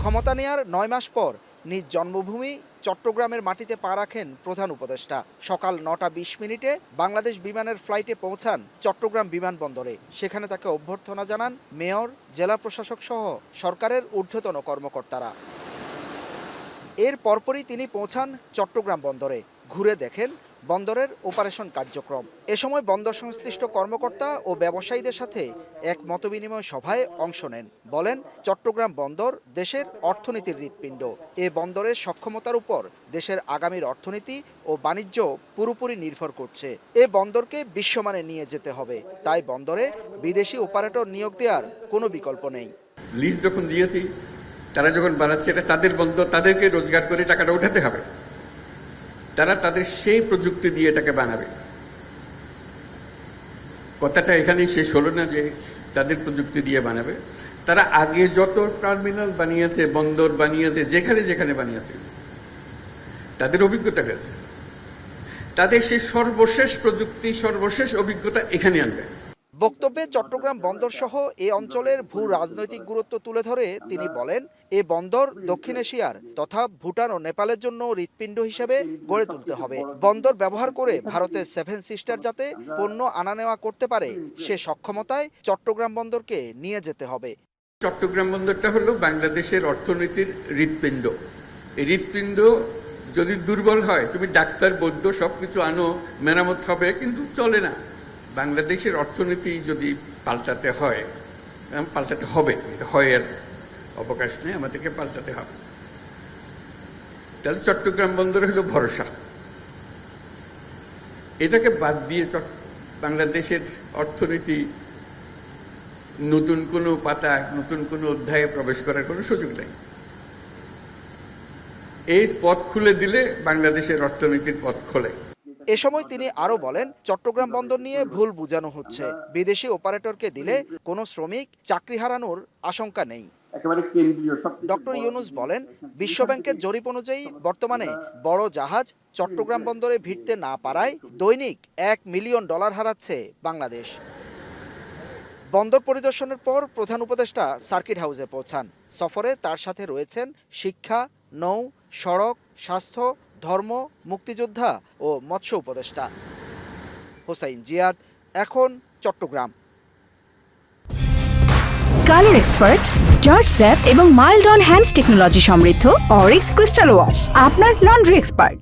ক্ষমতা নেয়ার ৯ মাস পর নিজ জন্মভূমি চট্টগ্রামের মাটিতে পা রাখেন প্রধান উপদেষ্টা। সকাল ৯টা ২০ মিনিটে বাংলাদেশ বিমানের ফ্লাইটে পৌঁছান চট্টগ্রাম বিমানবন্দরে। সেখানে তাকে অভ্যর্থনা জানান মেয়র, জেলা প্রশাসক সহ সরকারের ঊর্ধ্বতন কর্মকর্তারা। এর পরপরই তিনি পৌঁছান চট্টগ্রাম বন্দরে। ঘুরে দেখেন বন্দরের অপারেশন কার্যক্রম। এ সময় বন্দর সংশ্লিষ্ট কর্মকর্তা ও ব্যবসায়ীদের সাথে এক মতবিনিময় সভায় অংশ নেন। বলেন, চট্টগ্রাম বন্দর দেশের অর্থনীতির হৃৎপিণ্ড। এ বন্দরের সক্ষমতার উপর দেশের আগামীর অর্থনীতি ও বাণিজ্য পুরোপুরি নির্ভর করছে। এ বন্দরকে বিশ্বমানে নিয়ে যেতে হবে। তাই বন্দরে বিদেশি অপারেটর নিয়োগ দেওয়ার কোনো বিকল্প নেই। লিজ যখন দিয়েছি, তারা যখন বানাচ্ছে, এটা তাদের বন্দর, তাদেরকে রোজগার করে টাকাটা উঠাতে হবে। তারা তাদের সেই প্রযুক্তি দিয়ে এটাকে বানাবে। কথাটা এখানেই শেষ হলো না যে তাদের প্রযুক্তি দিয়ে বানাবে। তারা আগে যত টার্মিনাল বানিয়েছে, বন্দর বানিয়েছে, যেখানে যেখানে বানিয়েছে, তাদের অভিজ্ঞতা হয়েছে। তাদের সেই সর্বশেষ প্রযুক্তি, সর্বশেষ অভিজ্ঞতা এখানে আনবে। বক্তব্যে চট্টগ্রাম বন্দর সহ এ অঞ্চলের ভূ রাজনৈতিক গুরুত্ব তুলে ধরে তিনি বলেন, এ বন্দর দক্ষিণ এশিয়ার তথা ভুটান ও নেপালের জন্য হৃৎপিণ্ড হিসেবে গড়ে তুলতে হবে। বন্দর ব্যবহার করে ভারতের 7 সিস্টার যাতে পণ্য আনা নেওয়া করতে পারে, সে সক্ষমতায় চট্টগ্রাম বন্দরকে নিয়ে যেতে হবে। চট্টগ্রাম বন্দরটা হলো বাংলাদেশের অর্থনীতির হৃৎপিণ্ড। এই হৃৎপিণ্ড যদি দুর্বল হয়, তুমি ডাক্তার, বৈদ্য সবকিছু আনো, মেরামত হবে, কিন্তু চলে না। বাংলাদেশের অর্থনীতি যদি পাল্টাতে হয়, পাল্টাতে হবে, হয় এর অবকাশ নেই, আমাদেরকে পাল্টাতে হবে। তাহলে চট্টগ্রাম বন্দর হলো ভরসা। এটাকে বাদ দিয়ে বাংলাদেশের অর্থনীতি নতুন কোনো পাতা, নতুন কোনো অধ্যায়ে প্রবেশ করার কোনো সুযোগ নেই। এই পথ খুলে দিলে বাংলাদেশের অর্থনীতির পথ খোলে। এ সময় তিনি আরও বলেন, চট্টগ্রাম বন্দর নিয়ে ভুল বোঝানো হচ্ছে। বিদেশি অপারেটরকে দিলে কোনো শ্রমিক চাকরি হারানোর আশঙ্কা নেই। ডক্টর ইউনুস বলেন, বিশ্বব্যাংকের জরিপ অনুযায়ী বর্তমানে বড় জাহাজ চট্টগ্রাম বন্দরে ভিড়তে না পারায় দৈনিক $1 মিলিয়ন হারাচ্ছে বাংলাদেশ। বন্দর পরিদর্শনের পর প্রধান উপদেষ্টা সার্কিট হাউসে পৌঁছান। সফরে তার সাথে রয়েছেন শিক্ষা, নৌ, সড়ক, স্বাস্থ্য, ধর্ম, মুক্তিযোদ্ধা ও মৎস্য উপদেষ্টা। হোসাইন জিয়াদ, এখন চট্টগ্রাম। কালার এক্সপার্ট, জর্জ স্যাপ এবং মাইল্ড অন হ্যান্ডস টেকনোলজি সমৃদ্ধ অরিক্স ক্রিস্টাল ওয়াশ আপনার লন্ড্রি এক্সপার্ট।